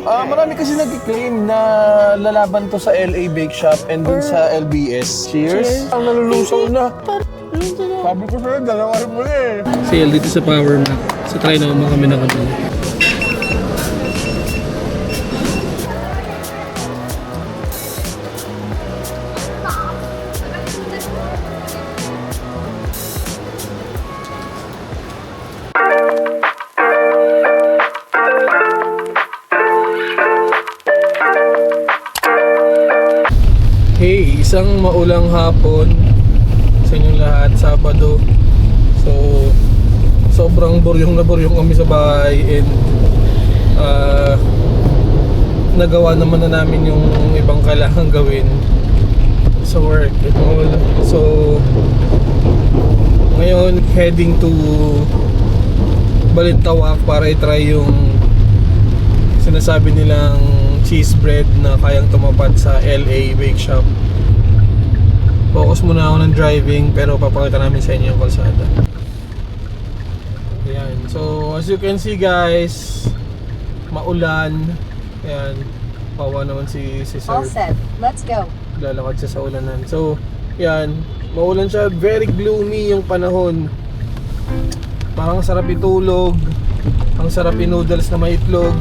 Marami kasi nag-claim na lalaban to sa LA Bake Shop and dun sa LBS. Cheers! Ang nalulusaw na. Sabi ko sa'yo, dalawa rin mo eh. Sale dito sa Power Mac. So try naman kami na kami. Hey, isang maulang hapon sa inyong lahat, Sabado. So, sobrang buryong na buryong kami sa bahay and nagawa naman na namin yung ibang kailangan gawin sa work and all. So, ngayon heading to Balintawak para i-try yung sinasabi nilang cheese bread na kayang tumapat sa LA Bake Shop. Focus muna ako ng driving pero papakita namin sa inyo yung kalsada. Ayan. So as you can see guys, maulan. Ayan. Pawa naman si Sir. All set. Let's go. Lalakad siya sa ulanan. So, ayan. Maulan siya. Very gloomy yung panahon. Parang sarap itulog. Ang sarap i-noodles na may itlog.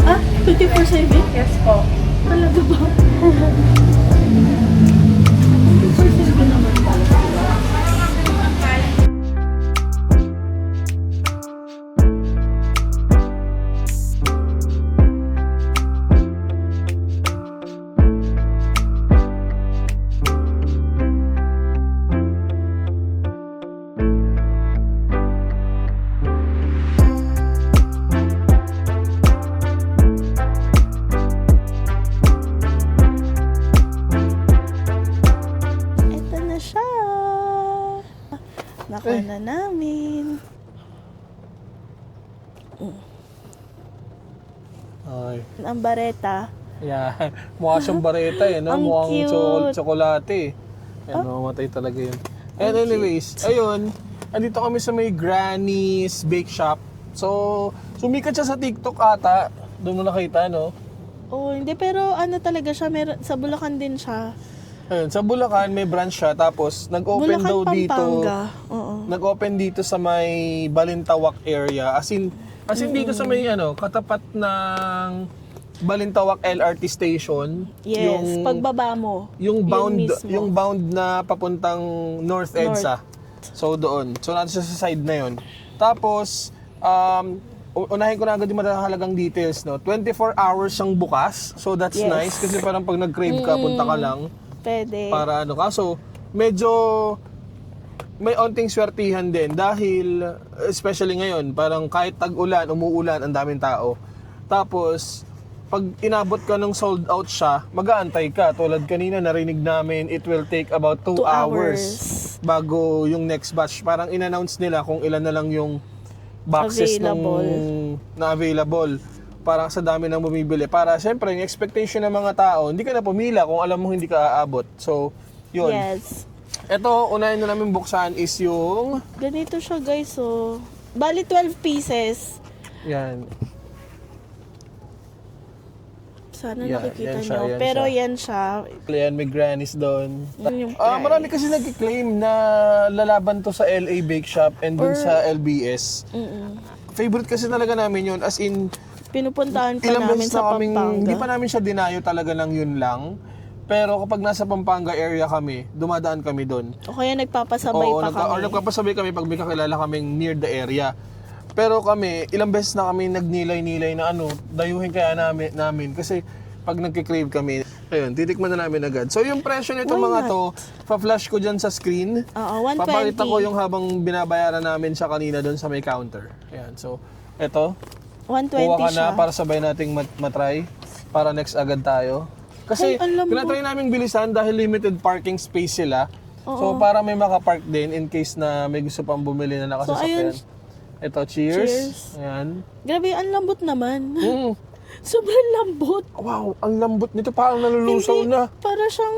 Ah, 24/7? Yes po. Talaga ba? 24/7 naman talaga. Ito na siya. Nakuha na namin. Ay. Ang bareta. Yan. Mukha siyang bareta eh, no? Ang Mukhang cute. tsokolate eh. Yan, mamatay talaga yun. And anyways, ayun. Andito kami sa may Granny's Bake Shop. So, sumikat siya sa TikTok ata. Doon mo nakita, no? Oh, hindi pero ano talaga siya, meron sa Bulacan din siya. Ayun, sa Bulacan may branch siya. Tapos, nag-open Bulacan, daw dito. Pampanga. Oo. Nag-open dito sa may Balintawak area. As in dito sa may katapat ng Balintawak LRT station. Yes, pagbaba mo. Yung bound, mismo. yung bound na papuntang North EDSA. So doon. So natin siya sa side na yon. Tapos unahin ko na agad yung mahalagang details, no. 24 hours siyang bukas. So that's Yes. nice kasi parang pag nag-crave ka, punta ka lang Pwede. para kaso medyo may onting swertihan din dahil especially ngayon, parang kahit tag-ulan, umuulan, ang daming tao. Tapos pag inabot ka ng sold out siya, mag-aantay ka. Tulad kanina narinig namin, it will take about 2 2 hours bago yung next batch. Parang in-announce nila kung ilan na lang yung boxes na available. Para sa dami ng bumibili. Para syempre, yung expectation ng mga tao, hindi ka na pumila kung alam mo hindi ka aabot. So, yun. Yes. Ito, unahin na namin buksan is yung... Ganito siya guys, oh. Bali 12 pieces. Yan. Sana Yan, nakikita yan siya, nyo. yan Pero siya. yan siya. Yan, may grannies doon. Yun yung Marami kasi nag-claim na lalaban to sa LA Bake Shop and dun sa LBS. Favorite kasi talaga namin yun. As in, Pinupuntahan pa ilang namin beses sa na kaming, Pampanga. hindi pa namin siya dinayo talaga ng yun lang. Pero kapag nasa Pampanga area kami, dumadaan kami doon. O kaya nagpapasabay pa kami. Or nagpapasabay kami pag may kakilala kaming near the area. Pero kami, ilang beses na kami nagnilay-nilay na dayuhin kaya namin kasi pag nagki-crave kami, ayun, titikman na namin agad. So yung presyo nito Why mga not? to, pa-flash ko dyan sa screen. Oo, 120. Papakita ko yung habang binabayaran namin siya kanina doon sa may counter. Ayan, so eto, 120 kuha ka siya. na para sabay nating matry. Para next agad tayo. Kasi Ay, ang lambot. tinatry namin bilisan dahil limited parking space sila. So, Oo. para may makapark din in case na may gusto pang bumili na nakasasakyan. So, Ito, cheers. Cheers. Ayan. Grabe, ang lambot naman. Mm. Sobrang lambot. Wow, ang lambot nito. Parang nalulusaw Hindi, na. para siyang...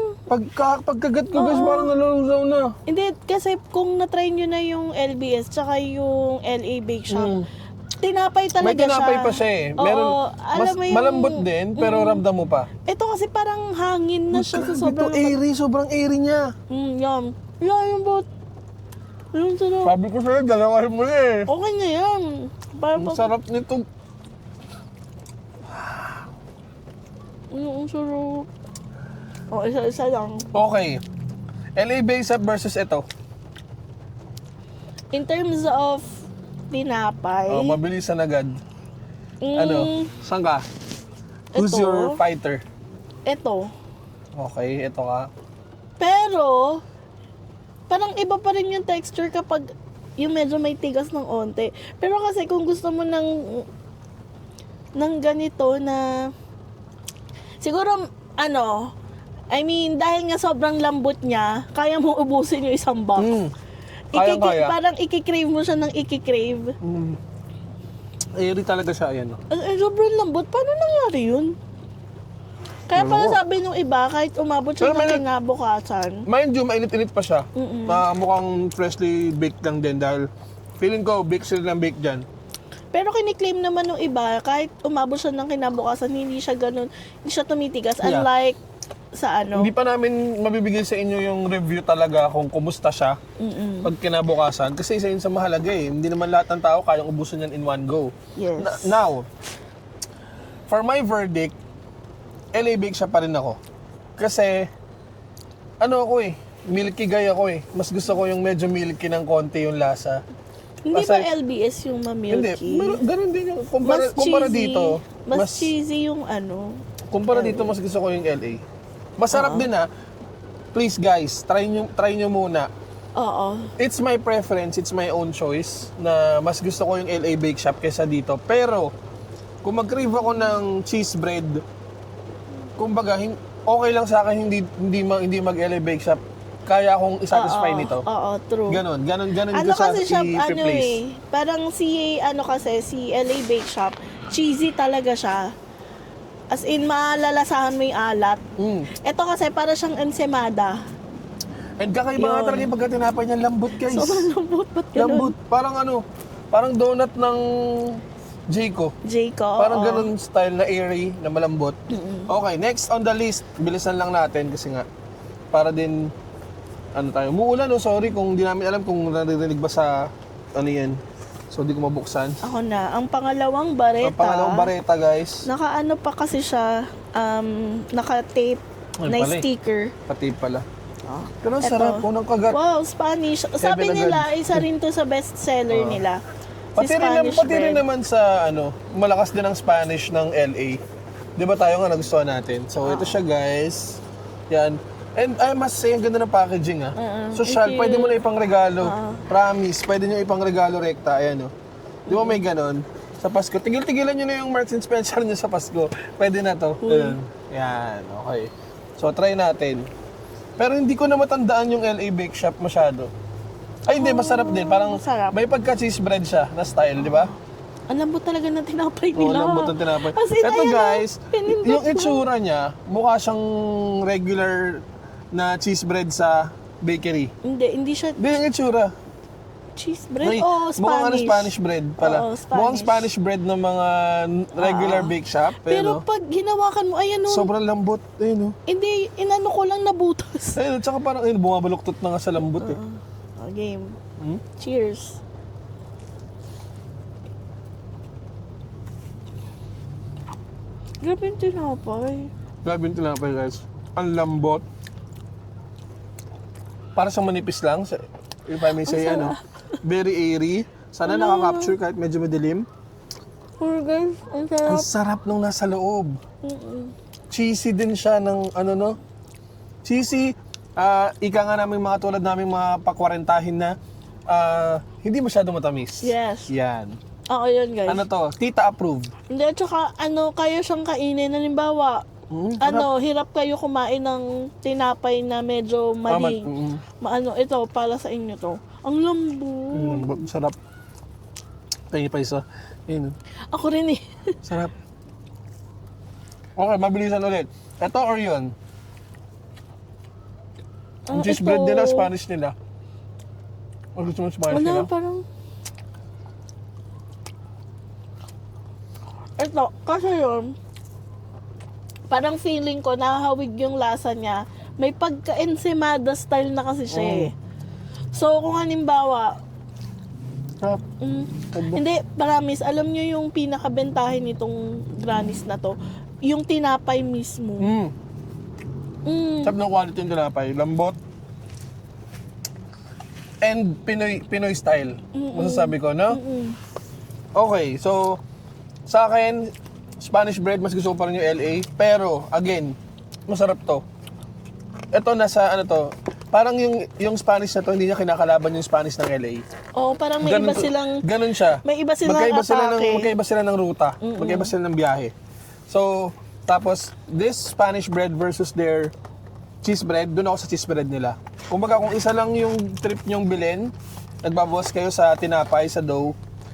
Pagkagat ko guys, parang nalulusaw na. Hindi, kasi kung na-try nyo na yung LBS tsaka yung LA Bake Shop, tinapay talaga May tinapay siya. pa siya eh. Oo, Meron, alam mo yung... malambot din, pero ramdam mo pa. Ito kasi parang hangin na siya sa sobrang... Sobrang airy niya. Yum. Yung bot. Yung sarap. Sabi ko sa'yo, dalawahin mo na eh. Okay na yan. Parang Ang sarap nito. Ang sarap. Isa-isa lang. Okay. LA Bake Shop versus ito. In terms of tinapay, Oh, mabilisan agad. Ano? Saan ka? Who's Ito. your fighter? Ito. Okay, ito ka. Pero, parang iba pa rin yung texture kapag yung medyo may tigas ng onte. Pero kasi kung gusto mo ng ganito na siguro I mean, dahil nga sobrang lambot niya, kaya mo ubusin yung isang box. Kaya. Parang ikikrave mo siya ng ikikrave. Airy talaga siya, ayan. Sobrang lambot. Paano nangyari yun? Kaya pala sabi nung iba, kahit umabot siya Pero ng kinabukasan. Mind you, mainit-init pa siya. Mukhang freshly baked lang din dahil feeling ko, bake sila ng bake dyan. Pero kiniklaim naman nung iba, kahit umabot siya ng kinabukasan, hindi siya ganun, hindi siya tumitigas. Yeah. Unlike sa Hindi pa namin mabibigay sa inyo yung review talaga kung kumusta siya pag kinabukasan. Kasi isa yun sa mahalaga eh. Hindi naman lahat ng tao kayang ubusin yan in one go. Yes. Now, for my verdict, LA Bake Shop pa rin ako. Kasi, ako milky guy ako eh. Mas gusto ko yung medyo milky ng konti yung lasa. Hindi Kasi- ba LBS yung Hindi, mamilky? ganun din yung Mas kumpara cheesy. dito. Mas cheesy yung Kumpara dito, mas gusto ko yung LA. Masarap din Please guys, try nyo muna. Oo. It's my preference, it's my own choice na mas gusto ko yung LA Bake Shop kaysa dito. Pero, kung mag-crave ako ng cheese bread, kumbaga, okay lang sa akin hindi mag-LA Bake Shop. Kaya akong isatisfy nito. Oo, true. Ganon ko Kasi siya, i-place. parang si LA Bake Shop, cheesy talaga siya. As in, malalasahan mo yung alat. Ito kasi para siyang ensemada. And kakaiba nga Yun. talaga yung pagkatinapay niya, lambot guys. Sobrang lambot, ba't ganun? Lambot, parang donut ng Jayco. Parang oo. ganun style na airy, na malambot. Okay, next on the list, bilisan lang natin kasi nga, para din, umuulan sorry kung di namin alam kung naririnig ba sa, yan. So, di ko mabuksan. Ako na. Ang pangalawang bareta. Ang pangalawang bareta, guys. Naka-ano pa kasi siya, naka-tape Ay, na pala eh. sticker. Pati pala. Pero ang Eto. sarap, unang kagat. Wow, Spanish. Sabi agad. nila, isa rin to sa best-seller nila. Si Spanish Pati rin bread. naman sa, malakas din ang Spanish ng LA. Di ba tayo nga nagustuhan natin? So, ito siya, guys. Yan. And I must say, ang ganda ng packaging, Social, Thank you. pwede mo na ipang regalo. Promise, pwede nyo ipang regalo rekta. Ayan, Di ba may ganon? Sa Pasko. Tigil-tigilan nyo na yung Marks and Spencer nyo sa Pasko. Pwede na to. Ayan. Yan, okay. So, try natin. Pero hindi ko na matandaan yung LA Bake Shop masyado. Ay, hindi, masarap din. Parang masarap. may pagka-cheese bread siya na style, di ba? Ang lambot talaga ng tinapay Oo, nila. lambot ng tinapay. As in, Ito ayan, guys, pinindot yung mo. itsura niya, mukha siyang regular na cheese bread sa bakery. Hindi siya Hindi yung itsura. cheese bread. Ay, Spanish. mukhang Spanish bread pala. Oo, Spanish. Mukhang Spanish bread ng mga regular bake shop. Pero pag hinawakan mo, ayan sobrang lambot. Ayun hindi, inano ko lang nabutas. Ayun, tsaka parang bumabaluktot na nga sa lambot eh. Game. Cheers. Grabe yung tinapay. Grabe yung tinapay guys. Ang lambot. Para sa manipis lang. If I may say, very airy. Sana nakaka-capture kahit medyo madilim. Oh guys, ang sarap. Ang sarap nung nasa loob. Cheesy din siya ng cheesy. Ika nga namin mga tulad namin mga pakwarentahin na hindi masyado matamis. Yes. Yan. Oo, yun guys. Ano to? Tita approved. Hindi, at saka kaya siyang kainin. Halimbawa, Hirap kayo kumain ng tinapay na medyo mali. Ito, para sa inyo to. Ang lambot. Sarap. Tingin pa isa. Yun. Ako rin eh. Sarap. Okay, mabilisan ulit. Ito or yun? Yung cheese ito. bread nila, Spanish nila. O gusto mo Spanish nila? Parang... Ito, kasi yun, parang feeling ko, nakahawig yung lasa niya. May pagka-ensimada style na kasi siya eh. So, kung halimbawa, Sarap. hindi, promise, alam nyo yung pinakabentahin nitong Granny's na to, yung tinapay mismo. Sarap ng quality yung tinapay. Lambot. And Pinoy style. Masasabi ko, no? Okay, so sa akin, Spanish bread, mas gusto ko pa rin yung LA. Pero, again, masarap to. Ito nasa, ano to, parang yung Spanish na to, hindi niya kinakalaban yung Spanish ng LA. Oo, parang may iba silang... Ganun siya. May iba silang Magkaiba sila ng ruta. Magkaiba sila ng biyahe. So, tapos, this Spanish bread versus their cheese bread, doon ako sa cheese bread nila. Kumbaga, kung isa lang yung trip nyong bilhin, nagbabawas kayo sa tinapay, sa dough,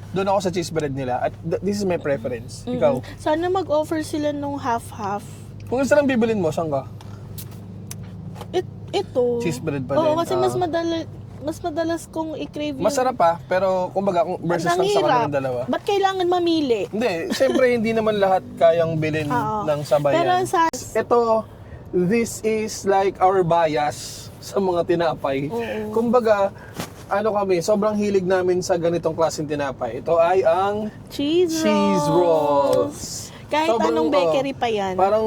doon ako sa cheese bread nila. At this is my preference. Ikaw? Sana mag-offer sila nung half-half. Kung isa lang bibilin mo, saan ka? Ito. Cheese bread pa din. Oo, kasi mas madalas kong i-crave yung... Masarap pa, pero kumbaga, kung versus lang sa kanilang dalawa. Ba't kailangan mamili? Hindi, siyempre hindi naman lahat kayang bilhin ng sabayan. Pero Ito, this is like our bias sa mga tinapay. Kumbaga, ano kami, sobrang hilig namin sa ganitong klaseng tinapay. Ito ay ang cheese rolls. Kahit Sobrang, anong bakery pa yan. Parang,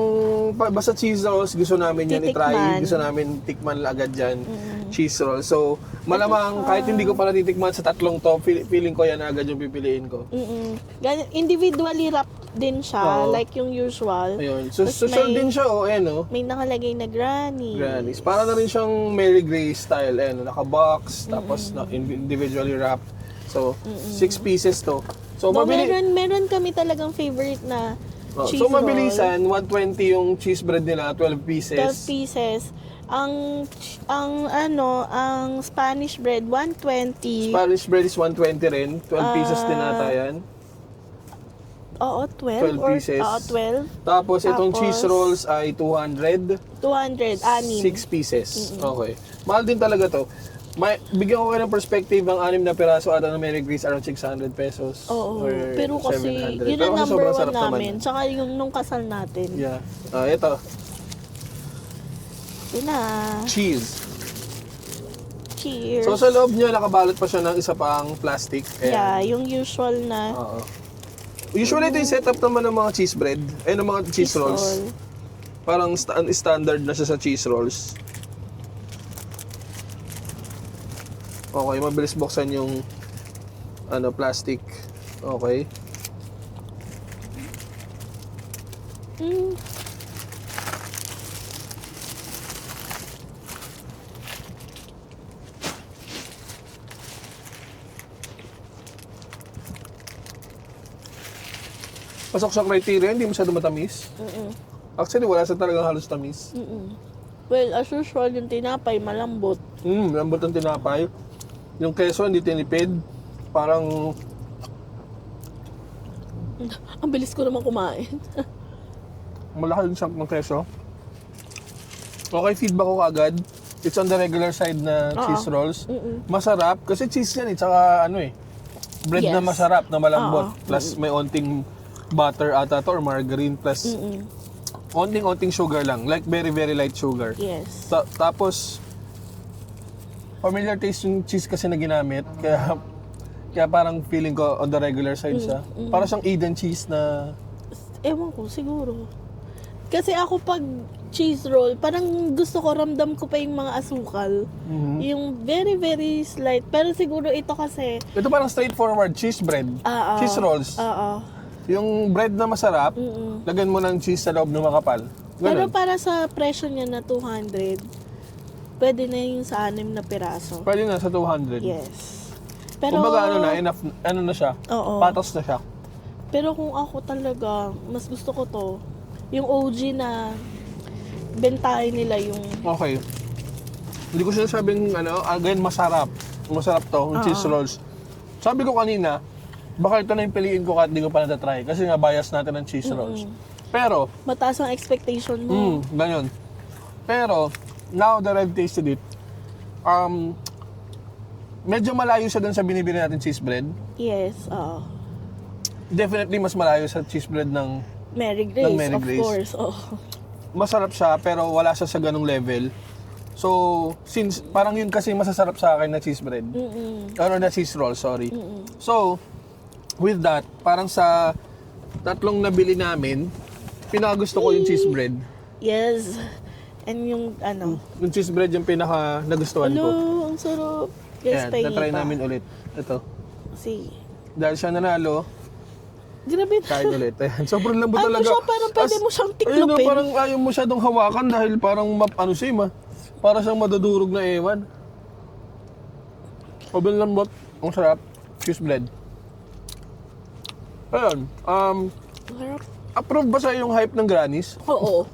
basta cheese rolls, gusto namin yan Titikman. i-try. Gusto namin tikman agad dyan. Cheese rolls. So, malamang kahit hindi ko pa natitikman sa tatlong to, feeling ko yan agad yung pipiliin ko. Individually wrapped din siya, Oo. like yung usual. Ayun. So, Tapos social may- din siya, ayan May nakalagay na Granny. Granny's. Para na rin siyang Mary Grace style, ayan, naka-box, tapos individually wrapped. So, 6 pieces to. So, No, mabili. meron kami talagang favorite na cheese So, roll. mabilisan, 120 yung cheese bread nila, 12 pieces. 12 pieces. Ang Spanish bread 120. Spanish bread is 120 rin, 12 pieces din ata yan. Oo, 12 12 pieces. Oo, 12. Tapos, itong Tapos, cheese rolls ay 200. 200, 6. 6 pieces. Okay. Mahal din talaga to. Bigyan ko kayo ng perspective, ang 6 na piraso ata ng Mary Grace around 600 pesos. Oo. Or Pero kasi, 700. yun Pero ang kasi number sobrang 1 sarap namin. naman. Tsaka yung nung kasal natin. Yeah. Ito, Yun na. cheese. Cheers. So sa loob niya, nakabalot pa siya ng isa pang plastic. Ayan. Yeah, yung usual na Oo. Usually ito yung setup naman ng mga cheese bread. Ng mga cheese rolls. roll. Parang standard na siya sa cheese rolls. Okay, mabilis buksan yung plastic. Okay. Pasok sa criteria, hindi masyado matamis. Actually, wala sa talagang halos tamis. Well, as usual, yung tinapay, malambot. Lambot ng tinapay. Yung keso, hindi tinipid. Parang, Ang bilis ko naman kumain. malaki yung chunk ng keso. Okay, feedback ko agad. It's on the regular side na cheese rolls. Masarap, kasi cheese yan tsaka bread na Yes. masarap, na malambot. Plus may onting butter ata to or margarine, plus onting sugar lang. Like very, very light sugar. Yes. Tapos, familiar taste yung cheese kasi na ginamit. Kaya parang feeling ko on the regular side siya. Para siyang Eden cheese na... Ewan ko, siguro. Kasi ako pag cheese roll, parang gusto ko, ramdam ko pa yung mga asukal. Yung very, very slight. Pero siguro ito kasi... Ito parang straightforward cheese bread. Cheese rolls. Yung bread na masarap, lagyan mo ng cheese sa loob ng makapal. Pero Ganun. para sa presyo niya na 200, pwede na yung sa 6 na piraso. Pwede na sa 200. Yes. Pero, Kumbaga enough, na siya. Oo. Patos na siya. Pero kung ako talaga, mas gusto ko to. yung OG na bentahe nila yung Okay. Hindi ko sinasabing, again, masarap. Masarap to, yung cheese rolls. Sabi ko kanina, baka ito na yung piliin ko kahit hindi ko pa natatry. Kasi nga, bias natin ng cheese rolls. Pero, mataas ang expectation mo. ganyan. Pero, now that I've tasted it, medyo malayo siya dun sa binibili natin cheese bread. Yes, oo. Definitely mas malayo sa cheese bread ng Mary Grace, Mary of Grace. course. Oh. masarap siya pero wala siya sa ganung level. So, since parang yun kasi masasarap sa akin na cheese bread. Or na cheese roll, sorry. So, with that, parang sa tatlong nabili namin, pinakagusto ko yung cheese bread. Yes. And yung Yung cheese bread yung pinaka nagustuhan ko. ang sarap. Yes, Ayan, na-try namin ulit. Ito. See. Dahil siya nanalo, Grabe na. kain ulit. Ayan, sobrang lambot Ano talaga. siya, parang pwede mo siyang tiklopin. Ayun, parang ayaw mo siya dong hawakan dahil parang para siyang madudurog na ewan. Sobrang lambot. Ang sarap. Cheese bread. Ayun. Sarap. Approve ba sa yung hype ng Granny's? Oo.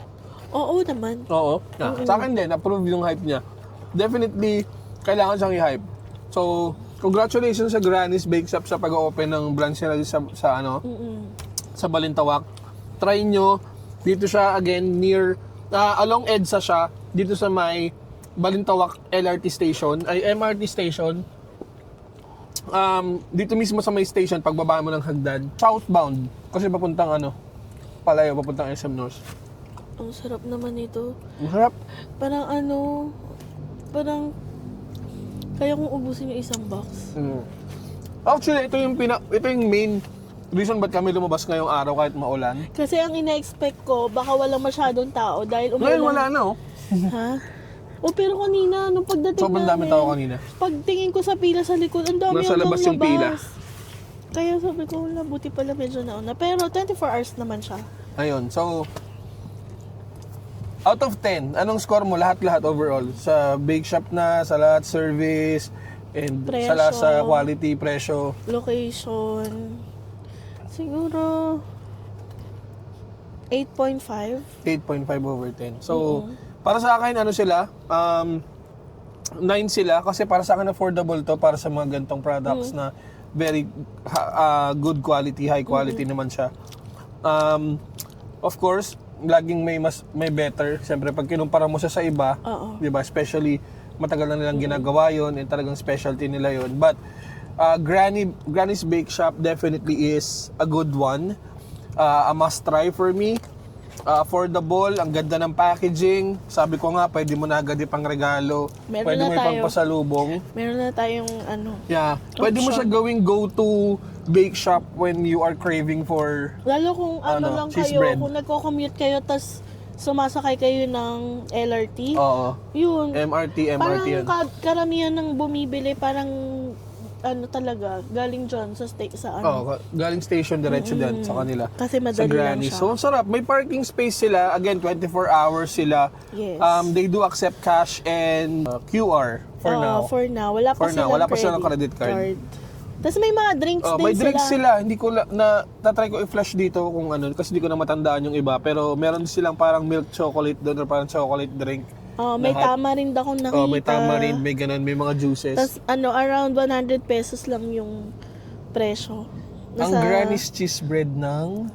Oo naman. Oo. Sa akin din, approve yung hype niya. Definitely, kailangan siyang i-hype. So, congratulations sa Granny's Bake Shop sa pag-open ng branch nila sa Balintawak. Try nyo. Dito siya again near, along EDSA siya. Dito sa may Balintawak LRT station, ay MRT station. Dito mismo sa may station, pagbaba mo ng hagdan. Southbound. Kasi papuntang Palayo, papuntang SM North. Ang sarap naman ito. Ang harap. Parang parang kaya kong ubusin yung isang box. Actually, ito yung main reason ba't kami lumabas ngayong araw kahit maulan. Kasi ang ina-expect ko, baka walang masyadong tao dahil Ngayon wala na Ha? O pero kanina, nung pagdating Sobrang dami tao kanina. Pagtingin ko sa pila sa likod, ang dami Nasa labas yung pila. Kaya sabi ko, wala, buti pala medyo nauna. Pero 24 hours naman siya. Ayun, so out of 10, anong score mo lahat-lahat overall? Sa bake shop na, sa lahat service, and Presyo. sa lahat sa quality, presyo. Location. Siguro 8.5. 8.5 over 10. So, para sa akin, sila, 9 sila kasi para sa akin affordable to para sa mga gantong products na very good quality, high quality naman siya. Of course, laging may better. Siyempre, pag kinumpara mo siya sa iba, Oo. di ba? Especially, matagal na nilang ginagawa yon and talagang specialty nila yon. But, Granny's Bake Shop definitely is a good one. A must try for me. Affordable, ang ganda ng packaging. Sabi ko nga, pwede mo na agad ipang regalo. Meron Pwede na mo tayo. ipang pasalubong. Meron na tayong Yeah. Pwede mo siya Option. gawing go-to bake shop when you are craving for lalo kung lang cheese kayo, bread. kung nagko-commute kayo tas sumasakay kayo ng LRT. Oo. Yun. MRT Parang yan. karamihan ng bumibili parang talaga galing dyan sa Oo, galing station diretso dyan sa kanila. Kasi Sa madali lang Granny. siya. So, ang sarap. May parking space sila. Again, 24 hours sila. Yes. They do accept cash and QR for now. For now. Wala pa For now, silang wala pa silang credit card. Tapos may mga drinks din May drinks sila. sila. Hindi ko tatry ko i-flash dito kung kasi hindi ko na matandaan yung iba. Pero meron silang parang milk chocolate doon or parang chocolate drink. May Lahat. tamarind akong nakita. May tamarind, may ganun, may mga juices. Tapos around 100 pesos lang yung presyo. Ang Granny's cheese bread ng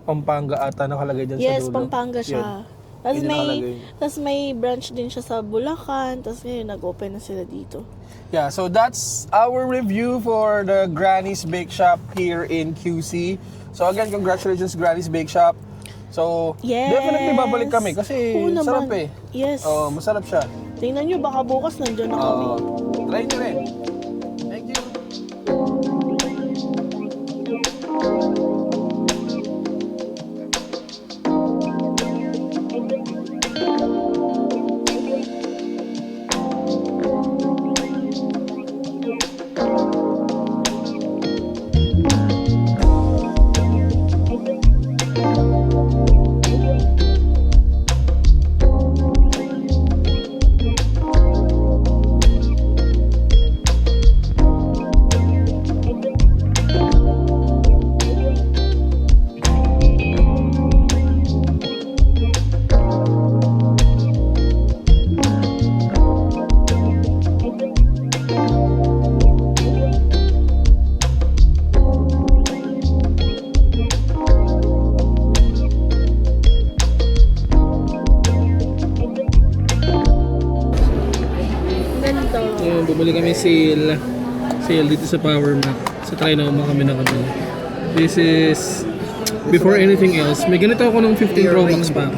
Pampanga ata nakalagay dyan Yes, sa dulo. Pampanga siya. Tapos Yun yung nakalagay. may branch din siya sa Bulacan. Tapos ngayon nag-open na sila dito. Yeah, so that's our review for the Granny's Bake Shop here in QC. So again, congratulations Granny's Bake Shop. So, Yes. definitely babalik kami kasi Oo naman. sarap eh. Yes. Masarap siya. Tingnan nyo, baka bukas nandiyan na kami. Try nyo rin. Thank you. nakabili kami sale dito sa Power Mac. Sa Trinoma kami nakabili. This is, before anything else, may ganito ako ng 15 Pro Max pa ako.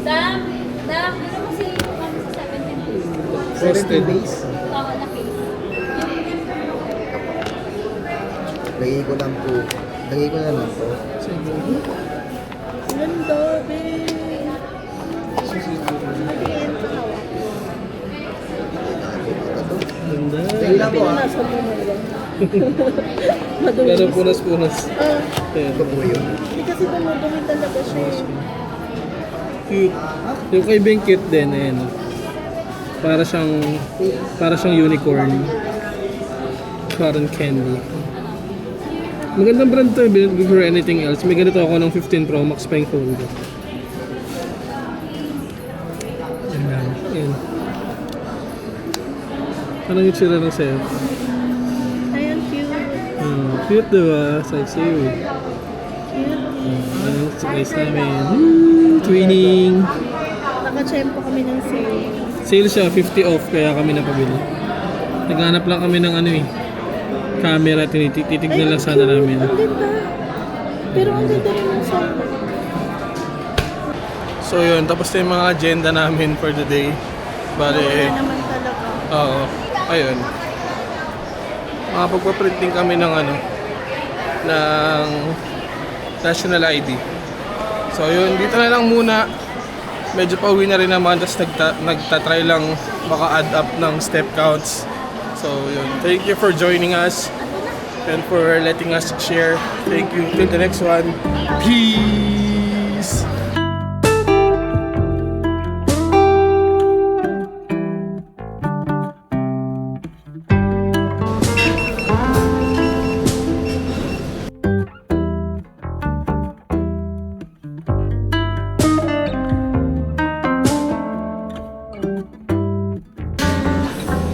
Dam, ano mo si kami sa 17 days? Frosted. Oo, laki. Lagay ko lang po. Lagay ko na lang po. Ganda, babe. Ganda. Lagay lang po ah. Nasa mo na lang. Pero punas-punas. Ayan. Ito po yun. Hindi kasi dumudumi talaga siya. Cute. Yung kay Ben cute din, ayan. Para siyang unicorn. Parang candy. Magandang brand to before anything else. May ganito ako ng 15 Pro Max pa yung phone ko. Ayan. Ayan. Anong yung tsura ng sa'yo? Ayan, cute. Cute diba? Sexy. Cute. Ano sa guys namin? Twinning! Nakachempo kami ng sale. Sale siya, 50 off kaya kami napabili. Naghanap lang kami ng ano eh, camera, titignan lang sana namin. Ang ganda. Pero ang ganda rin ng sound. So yun, tapos na yung mga agenda namin for the day. Bale, Wala naman talaga. oo, ayun. Makapagpa-printing kami ng ano, ng national ID. So yun, dito na lang muna. Medyo pauwi na rin naman, tapos nagtatry lang maka-add up ng step counts. So yun, thank you for joining us and for letting us share. Thank you. Till the next one. Peace!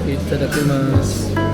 Itadakimasu.